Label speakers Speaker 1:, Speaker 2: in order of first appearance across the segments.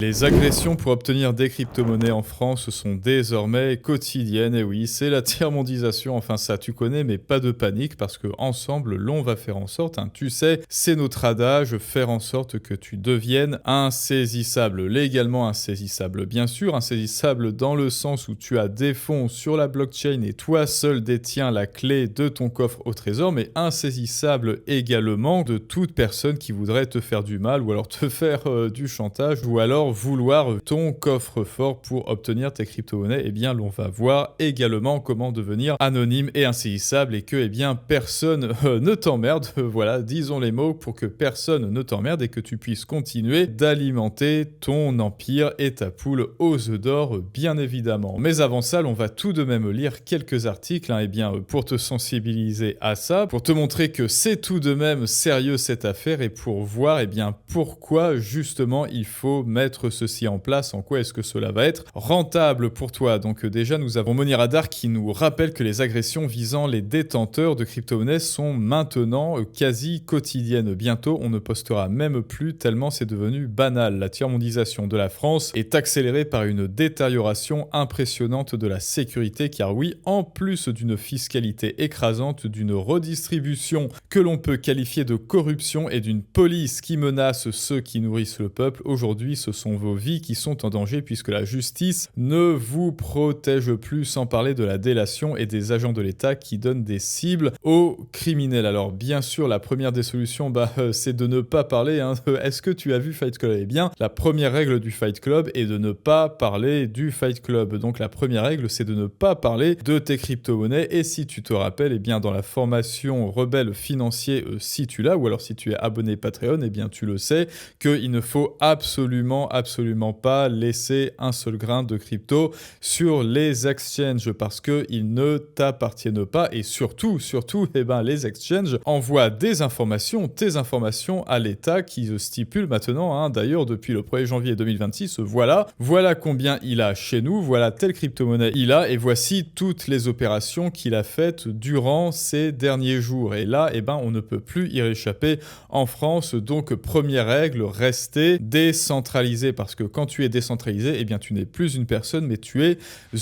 Speaker 1: Les agressions pour obtenir des crypto-monnaies en France sont désormais quotidiennes, et oui, c'est la tiers-mondisation, enfin ça tu connais, mais pas de panique, parce que ensemble, l'on va faire en sorte, tu sais, c'est notre adage, faire en sorte que tu deviennes insaisissable, légalement insaisissable, bien sûr, insaisissable dans le sens où tu as des fonds sur la blockchain et toi seul détiens la clé de ton coffre au trésor, mais insaisissable également de toute personne qui voudrait te faire du mal, ou alors te faire du chantage, ou alors vouloir ton coffre-fort pour obtenir tes crypto-monnaies. Eh bien, l'on va voir également comment devenir anonyme et insaisissable et que, eh bien, personne ne t'emmerde. Voilà, disons les mots pour que personne ne t'emmerde et que tu puisses continuer d'alimenter ton empire et ta poule aux œufs d'or, bien évidemment. Mais avant ça, l'on va tout de même lire quelques articles, eh bien, pour te sensibiliser à ça, pour te montrer que c'est tout de même sérieux cette affaire et pour voir, eh bien, pourquoi justement il faut mettre ceci en place, en quoi est-ce que cela va être rentable pour toi. Donc déjà, nous avons Moni Radar qui nous rappelle que les agressions visant les détenteurs de crypto-monnaies sont maintenant quasi quotidiennes. Bientôt, on ne postera même plus tellement c'est devenu banal. La tiers-mondisation de la France est accélérée par une détérioration impressionnante de la sécurité, car oui, en plus d'une fiscalité écrasante, d'une redistribution que l'on peut qualifier de corruption et d'une police qui menace ceux qui nourrissent le peuple, aujourd'hui ce sont vos vies qui sont en danger puisque la justice ne vous protège plus, sans parler de la délation et des agents de l'État qui donnent des cibles aux criminels. Alors bien sûr, la première des solutions, c'est de ne pas parler. Est-ce que tu as vu Fight Club? Eh bien, la première règle du Fight Club est de ne pas parler du Fight Club. Donc la première règle, c'est de ne pas parler de tes crypto-monnaies. Et si tu te rappelles, eh bien dans la formation Rebelle Financier, si tu l'as, ou alors si tu es abonné Patreon, eh bien tu le sais, qu'il ne faut absolument pas laisser un seul grain de crypto sur les exchanges parce qu'ils ne t'appartiennent pas et surtout, eh ben, les exchanges envoient tes informations à l'État qui stipule maintenant, d'ailleurs depuis le 1er janvier 2026, voilà combien il a chez nous, voilà telle crypto-monnaie il a et voici toutes les opérations qu'il a faites durant ces derniers jours. Et là, eh ben, on ne peut plus y réchapper en France. Donc première règle, rester décentralisé, parce que quand tu es décentralisé, eh bien tu n'es plus une personne mais tu es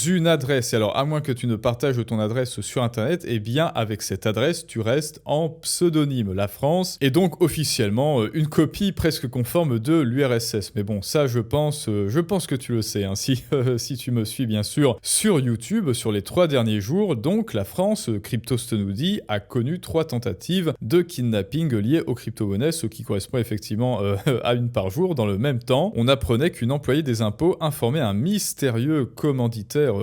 Speaker 1: une adresse. Et alors à moins que tu ne partages ton adresse sur internet, eh bien avec cette adresse tu restes en pseudonyme. La France est donc officiellement une copie presque conforme de l'URSS. Mais bon, ça je pense que tu le sais, si tu me suis bien sûr sur YouTube sur les 3 derniers jours. Donc la France, Cryptost nous dit, a connu 3 tentatives de kidnapping liées aux crypto-monnaies, ce qui correspond effectivement à une par jour. Dans le même temps, on apprenait qu'une employée des impôts informait un mystérieux commanditaire,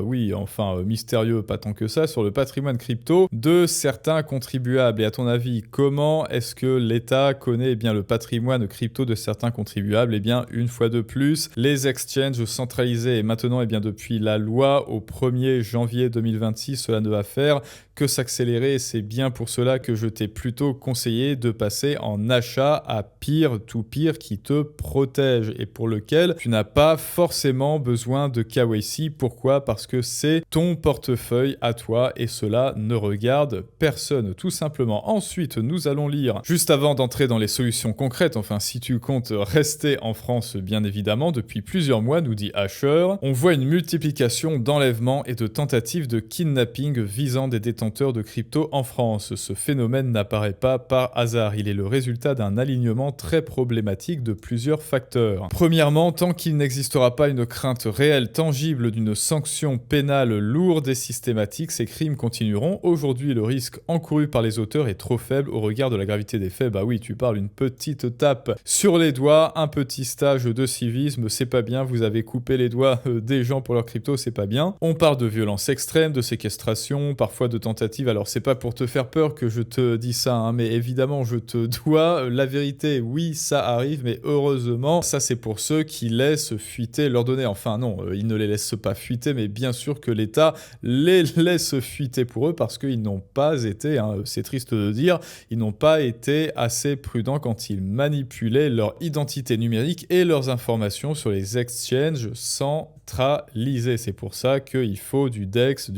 Speaker 1: mystérieux pas tant que ça, sur le patrimoine crypto de certains contribuables. Et à ton avis, comment est-ce que l'État connaît bien le patrimoine crypto de certains contribuables? Eh bien, une fois de plus, les exchanges centralisés, et maintenant, eh bien, depuis la loi au 1er janvier 2026, cela ne va faire que s'accélérer. C'est bien pour cela que je t'ai plutôt conseillé de passer en achat à peer-to-peer qui te protège et pour lequel tu n'as pas forcément besoin de KYC. Pourquoi? Parce que c'est ton portefeuille à toi et cela ne regarde personne, tout simplement. Ensuite, nous allons lire, juste avant d'entrer dans les solutions concrètes, enfin si tu comptes rester en France bien évidemment, depuis plusieurs mois, nous dit Asher, on voit une multiplication d'enlèvements et de tentatives de kidnapping visant des détenteurs de crypto en France. Ce phénomène n'apparaît pas par hasard, il est le résultat d'un alignement très problématique de plusieurs facteurs. Premièrement, tant qu'il n'existera pas une crainte réelle, tangible d'une sanction pénale lourde et systématique, ces crimes continueront. Aujourd'hui, le risque encouru par les auteurs est trop faible au regard de la gravité des faits. Bah oui, tu parles une petite tape sur les doigts, un petit stage de civisme, c'est pas bien, vous avez coupé les doigts des gens pour leur crypto, c'est pas bien. On parle de violence extrême, de séquestration, parfois de tentatives. Alors c'est pas pour te faire peur que je te dis ça, mais évidemment je te dois la vérité. Oui, ça arrive, mais heureusement, ça c'est pour ceux qui laissent fuiter leurs données. Enfin non, ils ne les laissent pas fuiter, mais bien sûr que l'État les laisse fuiter pour eux parce qu'ils n'ont pas été, c'est triste de dire, ils n'ont pas été assez prudents quand ils manipulaient leur identité numérique et leurs informations sur les exchanges sans centralisé. C'est pour ça qu'il faut du DEX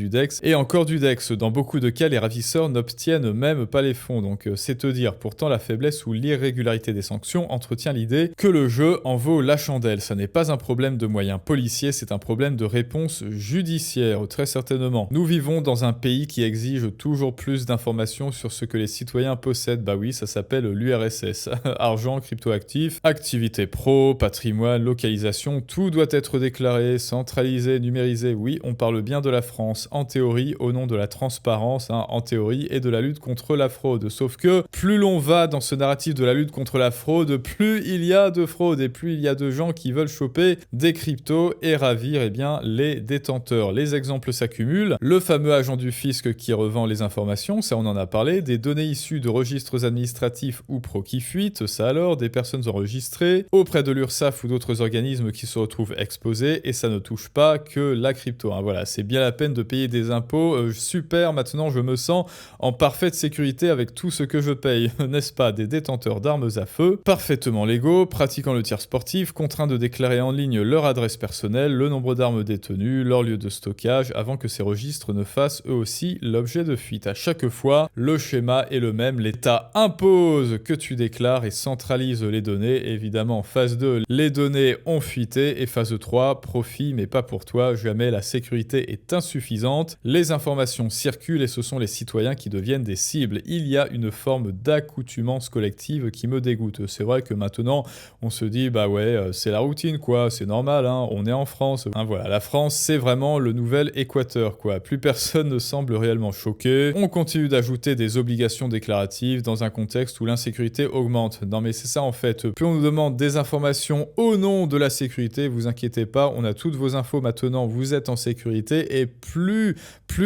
Speaker 1: et encore du DEX. Dans beaucoup de cas, les ravisseurs n'obtiennent même pas les fonds. Donc c'est te dire, pourtant la faiblesse ou l'irrégularité des sanctions entretient l'idée que le jeu en vaut la chandelle. Ça n'est pas un problème de moyens policiers, c'est un problème de réponse judiciaire, très certainement. Nous vivons dans un pays qui exige toujours plus d'informations sur ce que les citoyens possèdent. Bah oui, ça s'appelle l'URSS. Argent, cryptoactifs, activités pro, patrimoine, localisation, tout doit être déclaré, centralisé, numérisé. Oui, on parle bien de la France, en théorie, au nom de la transparence, en théorie, et de la lutte contre la fraude. Sauf que plus l'on va dans ce narratif de la lutte contre la fraude, plus il y a de fraude et plus il y a de gens qui veulent choper des cryptos et ravir les détenteurs. Les exemples s'accumulent. Le fameux agent du fisc qui revend les informations, ça on en a parlé, des données issues de registres administratifs ou pro qui fuitent, ça alors, des personnes enregistrées auprès de l'URSSAF ou d'autres organismes qui se retrouvent exposés, et ça ne touche pas que la crypto. Voilà, c'est bien la peine de payer des impôts. Super, maintenant je me sens en parfaite sécurité avec tout ce que je paye, n'est-ce pas? Des détenteurs d'armes à feu, parfaitement légaux, pratiquant le tir sportif, contraints de déclarer en ligne leur adresse personnelle, le nombre d'armes détenues, leur lieu de stockage, avant que ces registres ne fassent eux aussi l'objet de fuite. À chaque fois, le schéma est le même, l'État impose que tu déclares et centralise les données. Évidemment, phase 2, les données ont fuité, et phase 3, profit mais pas pour toi, jamais la sécurité est insuffisante, les informations circulent et ce sont les citoyens qui deviennent des cibles. Il y a une forme d'accoutumance collective qui me dégoûte. C'est vrai que maintenant, on se dit, bah ouais, c'est la routine quoi, c'est normal, on est en France. Voilà, la France, c'est vraiment le nouvel Équateur quoi. Plus personne ne semble réellement choqué. On continue d'ajouter des obligations déclaratives dans un contexte où l'insécurité augmente. Non mais c'est ça en fait. Plus on nous demande des informations au nom de la sécurité, vous inquiétez pas, on a toutes vos infos maintenant, vous êtes en sécurité, et plus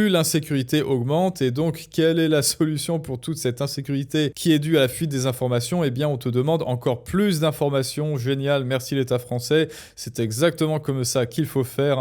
Speaker 1: l'insécurité augmente. Et donc, quelle est la solution pour toute cette insécurité qui est due à la fuite des informations? Eh bien, on te demande encore plus d'informations. Génial, merci l'État français. C'est exactement comme ça qu'il faut faire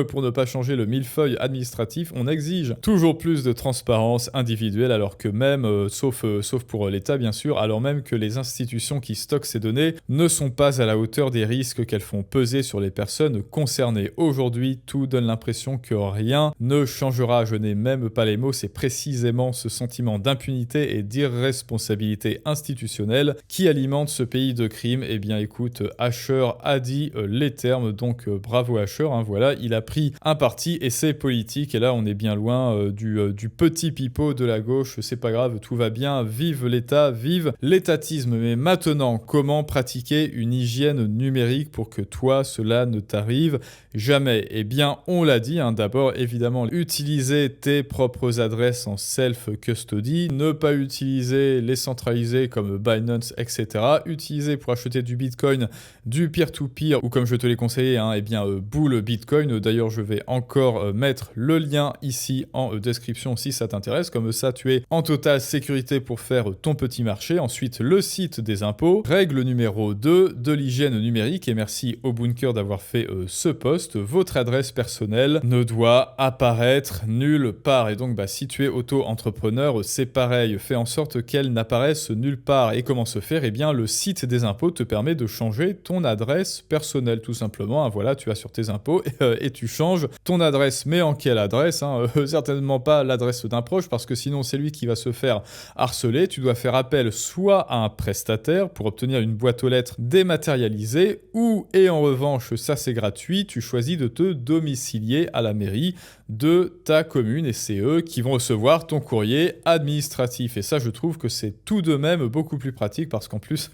Speaker 1: pour ne pas changer le millefeuille administratif. On exige toujours plus de transparence individuelle, alors que même, sauf pour l'État bien sûr, alors même que les institutions qui stockent ces données ne sont pas à la hauteur des risques qu'elles font peser sur les personnes concernées. Aujourd'hui, tout donne l'impression que rien ne changera. Je n'ai même pas les mots, c'est précisément ce sentiment d'impunité et d'irresponsabilité institutionnelle qui alimente ce pays de crime. Eh bien écoute, Asher a dit les termes, donc bravo Asher, voilà, il a pris un parti et c'est politique, et là on est bien loin du petit pipeau de la gauche. C'est pas grave, tout va bien, vive l'État, vive l'étatisme. Mais maintenant, comment pratiquer une hygiène numérique pour que toi, cela ne t'arrive jamais? Eh bien, on l'a dit, d'abord, évidemment, utiliser tes propres adresses en self-custody, ne pas utiliser les centralisés comme Binance, etc. Utiliser pour acheter du Bitcoin, du peer-to-peer, ou comme je te l'ai conseillé, eh bien, Bull Bitcoin. D'ailleurs, je vais encore mettre le lien ici en description si ça t'intéresse. Comme ça, tu es en totale sécurité pour faire ton petit marché. Ensuite, le site des impôts. Règle numéro 2 de l'hygiène numérique, et merci au Bunker d'avoir fait ce post. Votre adresse personnelle ne doit apparaître nulle part. Et donc, si tu es auto-entrepreneur, c'est pareil. Fais en sorte qu'elle n'apparaisse nulle part. Et comment se faire? Eh bien, le site des impôts te permet de changer ton adresse personnelle, tout simplement. Voilà, tu vas sur tes impôts et tu changes ton adresse. Mais en quelle adresse? Certainement pas l'adresse d'un proche, parce que sinon, c'est lui qui va se faire harceler. Tu dois faire appel soit à un prestataire pour obtenir une boîte aux lettres dématérialisée, ou, et en revanche, ça c'est gratuit, tu choisis de te domicilier à la mairie de ta commune, et c'est eux qui vont recevoir ton courrier administratif. Et ça, je trouve que c'est tout de même beaucoup plus pratique, parce qu'en plus,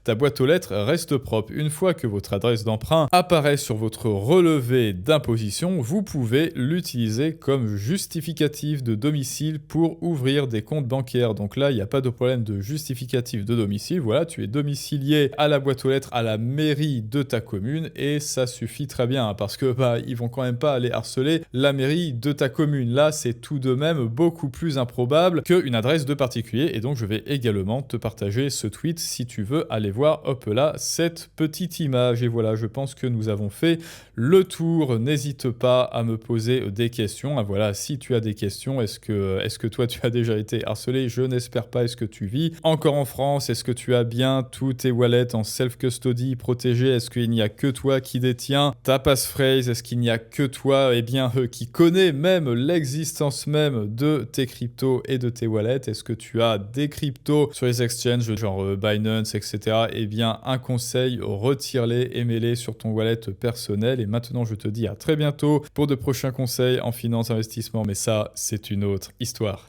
Speaker 1: ta boîte aux lettres reste propre. Une fois que votre adresse d'emprunt apparaît sur votre relevé d'imposition, vous pouvez l'utiliser comme justificatif de domicile pour ouvrir des comptes bancaires. Donc là, il n'y a pas de problème de justificatif de domicile. Voilà, tu es domicilié à la boîte aux lettres, à la mairie de ta commune, et ça suffit très bien, parce que ils vont quand même pas aller harceler la mairie de ta commune. Là, c'est tout de même beaucoup plus improbable qu'une adresse de particulier. Et donc, je vais également te partager ce tweet si tu veux aller voir, hop là, cette petite image. Et voilà, je pense que nous avons fait le tour. N'hésite pas à me poser des questions. Voilà, si tu as des questions, est-ce que toi, tu as déjà été harcelé? Je n'espère pas. Est-ce que tu vis encore en France? Est-ce que tu as bien tous tes wallets en self-custody protégés? Est-ce qu'il n'y a que toi qui détiens ta ta passphrase? Est-ce qu'il n'y a que toi, eh bien, qui connaît même l'existence même de tes cryptos et de tes wallets? Est-ce que tu as des cryptos sur les exchanges, genre Binance, etc.? Eh bien, un conseil, retire-les et mets-les sur ton wallet personnel. Et maintenant, je te dis à très bientôt pour de prochains conseils en finance, investissement. Mais ça, c'est une autre histoire.